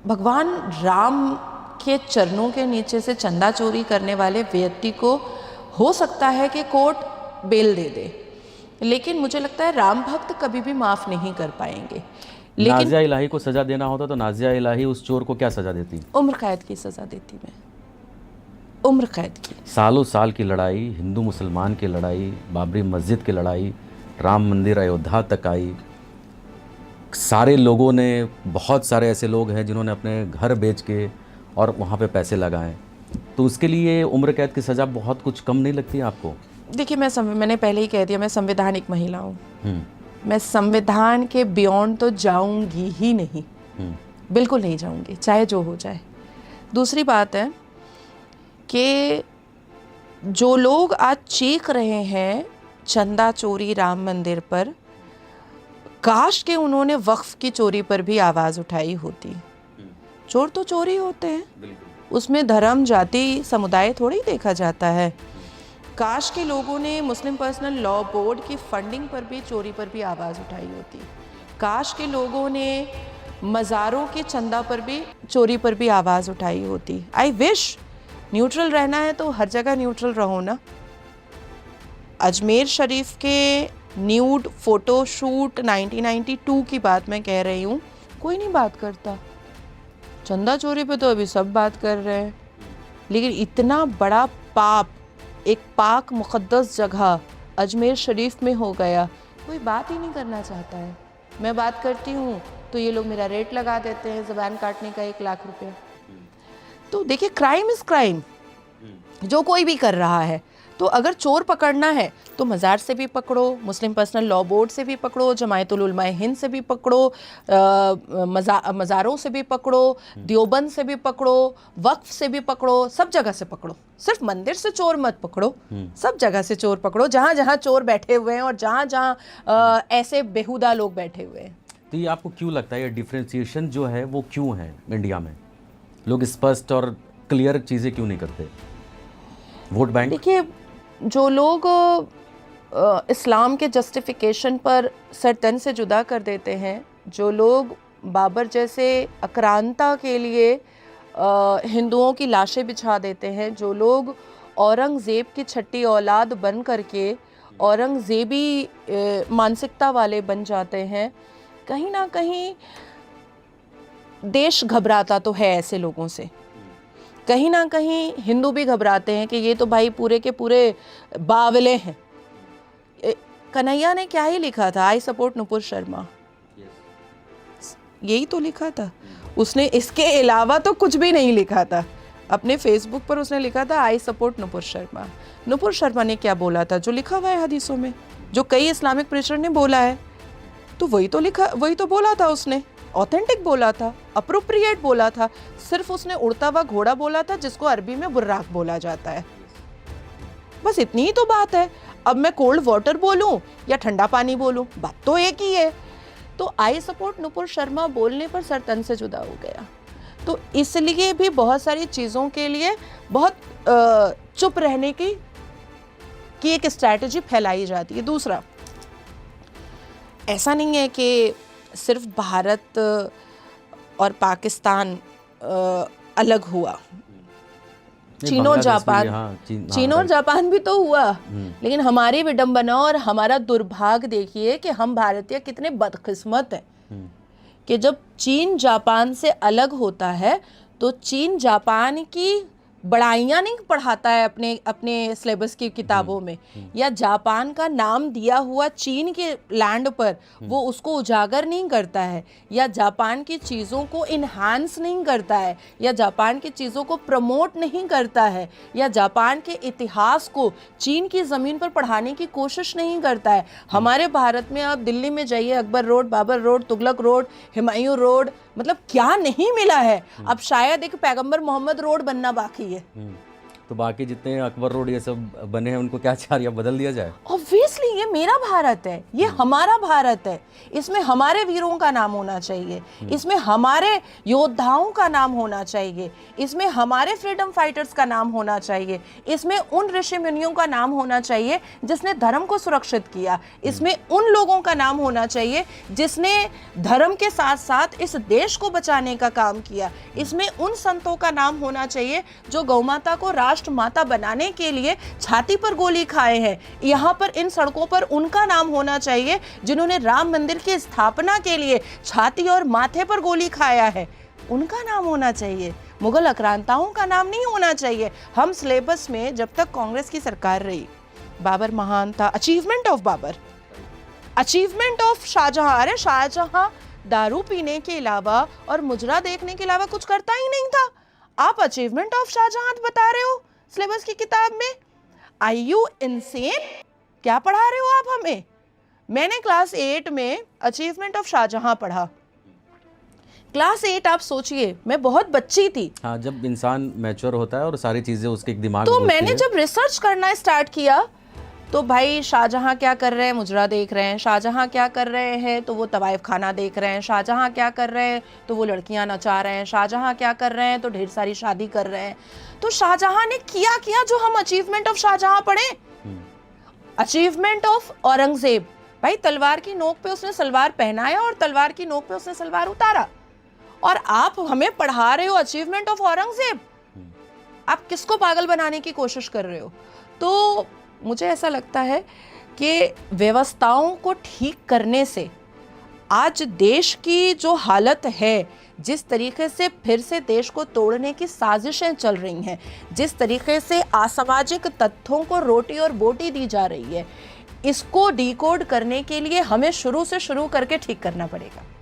भगवान राम के चरणों के नीचे से चंदा चोरी करने वाले व्यक्ति को हो सकता है कि कोर्ट बेल दे दे, लेकिन मुझे लगता है राम भक्त कभी भी माफ़ नहीं कर पाएंगे। लेकिन नाज़िया इलाही को सज़ा देना होता तो नाज़िया इलाही उस चोर को क्या सज़ा देती? उम्र कैद की सज़ा देती मैं, उम्र कैद की। सालों साल की लड़ाई, हिंदू मुसलमान की लड़ाई, बाबरी मस्जिद की लड़ाई, राम मंदिर अयोध्या तक आई, सारे लोगों ने, बहुत सारे ऐसे लोग हैं जिन्होंने अपने घर बेच के और वहाँ पे पैसे लगाए, तो उसके लिए उम्र कैद की सज़ा बहुत कुछ कम नहीं लगती आपको? देखिए मैंने पहले ही कह दिया, मैं संवैधानिक महिला हूँ। मैं संविधान के बियॉन्ड तो जाऊंगी ही नहीं, बिल्कुल नहीं जाऊंगी, चाहे जो हो जाए। दूसरी बात है कि जो लोग आज चीख रहे हैं चंदा चोरी राम मंदिर पर, काश के उन्होंने वक्फ की चोरी पर भी आवाज़ उठाई होती। चोर तो चोरी होते हैं, उसमें धर्म जाति समुदाय थोड़ी देखा जाता है। काश के लोगों ने मुस्लिम पर्सनल लॉ बोर्ड की फंडिंग पर भी, चोरी पर भी आवाज़ उठाई होती। काश के लोगों ने मज़ारों के चंदा पर भी, चोरी पर भी आवाज़ उठाई होती। आई विश, न्यूट्रल रहना है तो हर जगह न्यूट्रल रहो ना। अजमेर शरीफ के न्यूड फोटो शूट 1992 की बात मैं कह रही हूँ, कोई नहीं बात करता। चंदा चोरी पे तो अभी सब बात कर रहे हैं, लेकिन इतना बड़ा पाप एक पाक मुक़द्दस जगह अजमेर शरीफ में हो गया, कोई बात ही नहीं करना चाहता है। मैं बात करती हूँ तो ये लोग मेरा रेट लगा देते हैं ज़बान काटने का 1 लाख रुपए। तो देखिए, क्राइम इज़ क्राइम, जो कोई भी कर रहा है। तो अगर चोर पकड़ना है तो मज़ार से भी पकड़ो, मुस्लिम पर्सनल लॉ बोर्ड से भी पकड़ो, जमायतुल उलमाए हिंद से भी पकड़ो, मज़ारों से भी पकड़ो, देवबंद से भी पकड़ो, वक्फ से भी पकड़ो, सब जगह से पकड़ो। सिर्फ मंदिर से चोर मत पकड़ो, सब जगह से चोर पकड़ो, जहाँ जहाँ चोर बैठे हुए हैं और जहाँ जहाँ ऐसे बेहुदा लोग बैठे हुए हैं। तो ये आपको क्यों लगता है, ये डिफ्रेंसिएशन जो है वो क्यों है इंडिया में? लोग स्पष्ट और क्लियर चीज़ें क्यों नहीं करते? Vote bank? देखिए, जो लोग इस्लाम के जस्टिफिकेशन पर सर तन से जुदा कर देते हैं, जो लोग बाबर जैसे आक्रांता के लिए हिंदुओं की लाशें बिछा देते हैं, जो लोग औरंगज़ेब की छठी औलाद बन करके औरंगज़ेबी मानसिकता वाले बन जाते हैं, कहीं ना कहीं देश घबराता तो है ऐसे लोगों से। कहीं ना कहीं हिंदू भी घबराते हैं कि ये तो भाई पूरे के पूरे बावले हैं। कन्हैया ने क्या ही लिखा था, आई सपोर्ट नुपुर शर्मा, यही तो लिखा था उसने, इसके अलावा तो कुछ भी नहीं लिखा था। अपने फेसबुक पर उसने लिखा था आई सपोर्ट नुपुर शर्मा। नुपुर शर्मा ने क्या बोला था? जो लिखा हुआ है हदीसों में, जो कई इस्लामिक प्रीचर ने बोला है, तो वही तो बोला था उसने। ऑथेंटिक बोला था, अप्रोप्रिएट बोला था। सिर्फ उसने उड़ता हुआ घोड़ा बोला था, जिसको अरबी में बुर्राक बोला जाता है। बस इतनी ही तो बात है। अब मैं कोल्ड वाटर बोलूं या ठंडा पानी बोलूं, बात तो एक ही है। तो आई सपोर्ट नुपुर शर्मा बोलने पर सर तन से जुदा हो गया। तो इसलिए भी बहुत सारी चीज़ों के लिए बहुत चुप रहने की एक स्ट्रैटेजी फैलाई जाती है। दूसरा, ऐसा नहीं है कि सिर्फ भारत और पाकिस्तान अलग हुआ, चीन और जापान भी तो हुआ। लेकिन हमारी विडंबना और हमारा दुर्भाग्य देखिए कि हम भारतीय कितने बदकिस्मत हैं कि जब चीन जापान से अलग होता है तो चीन जापान की बड़ाइयाँ नहीं पढ़ाता है अपने सिलेबस की किताबों में, या जापान का नाम दिया हुआ चीन के लैंड पर वो उसको उजागर नहीं करता है, या जापान की चीज़ों को इन्हांस नहीं करता है, या जापान की चीज़ों को प्रमोट नहीं करता है, या जापान के इतिहास को चीन की ज़मीन पर पढ़ाने की कोशिश नहीं करता है। हमारे भारत में आप दिल्ली में जाइए, Akbar road, Babar road, Tughlaq road, Humayun road, मतलब क्या नहीं मिला है। अब शायद एक पैगंबर मोहम्मद रोड बनना बाकी है। तो बाकी जितने अकबर रोड ये सब बने हैं उनको क्या चाहिए, बदल दिया जाए? ऑब्वियसली ये मेरा भारत है, ये हमारा भारत है, इसमें हमारे वीरों का नाम होना चाहिए, इसमें हमारे योद्धाओं का नाम होना चाहिए, इसमें हमारे फ्रीडम फाइटर्स का नाम होना चाहिए, इसमें उन ऋषि मुनियों का नाम होना चाहिए जिसने धर्म को सुरक्षित किया, इसमें उन लोगों का नाम होना चाहिए जिसने धर्म के साथ साथ इस देश को बचाने का काम किया, इसमें उन संतों का नाम होना चाहिए जो गौमाता को राष्ट्र माता बनाने के लिए छाती पर गोली खाए हैं। यहाँ पर इन सड़कों पर उनका नाम होना चाहिए जिन्होंने राम मंदिर की स्थापना के लिए छाती और माथे पर गोली खाया है, उनका नाम होना चाहिए। मुगल आक्रांताओं का नाम नहीं होना चाहिए। हम सिलेबस में जब तक कांग्रेस की सरकार रही, बाबर महान था, achievement of Babar, achievement of Shahjahan. अरे शाहजहां दारू पीने के अलावा और मुजरा देखने के अलावा कुछ करता ही नहीं था, आप अचीवमेंट ऑफ शाहजहां बता रहे हो सिलेबस की किताब में? Are you insane? क्या पढ़ा रहे हो आप हमें? मैंने क्लास 8 में अचीवमेंट ऑफ शाहजहां पढ़ा। क्लास 8, आप सोचिए, मैं बहुत बच्ची थी। हाँ, जब इंसान मैच्योर होता है और सारी चीजें उसके दिमाग तो में मैंने जब रिसर्च करना स्टार्ट किया तो भाई शाहजहां क्या कर रहे हैं, मुजरा देख रहे हैं, शाहजहां क्या कर रहे हैं तो वो तवाइफ खाना देख रहे हैं, शाहजहां क्या कर रहे हैं तो वो लड़कियां नचा रहे हैं, शाहजहां क्या कर रहे हैं तो ढेर सारी शादी कर रहे हैं। तो शाहजहां ने किया जो हम अचीवमेंट ऑफ शाहजहां पढ़े। अचीवमेंट ऑफ औरंगजेब, भाई तलवार की नोक पे उसने सलवार पहनाया और तलवार की नोक पे उसने सलवार उतारा, और आप हमें पढ़ा रहे हो अचीवमेंट ऑफ औरंगजेब। आप किसको पागल बनाने की कोशिश कर रहे हो? तो मुझे ऐसा लगता है कि व्यवस्थाओं को ठीक करने से आज देश की जो हालत है, जिस तरीके से फिर से देश को तोड़ने की साजिशें चल रही हैं, जिस तरीके से असामाजिक तत्वों को रोटी और बोटी दी जा रही है, इसको डिकोड करने के लिए हमें शुरू से शुरू करके ठीक करना पड़ेगा।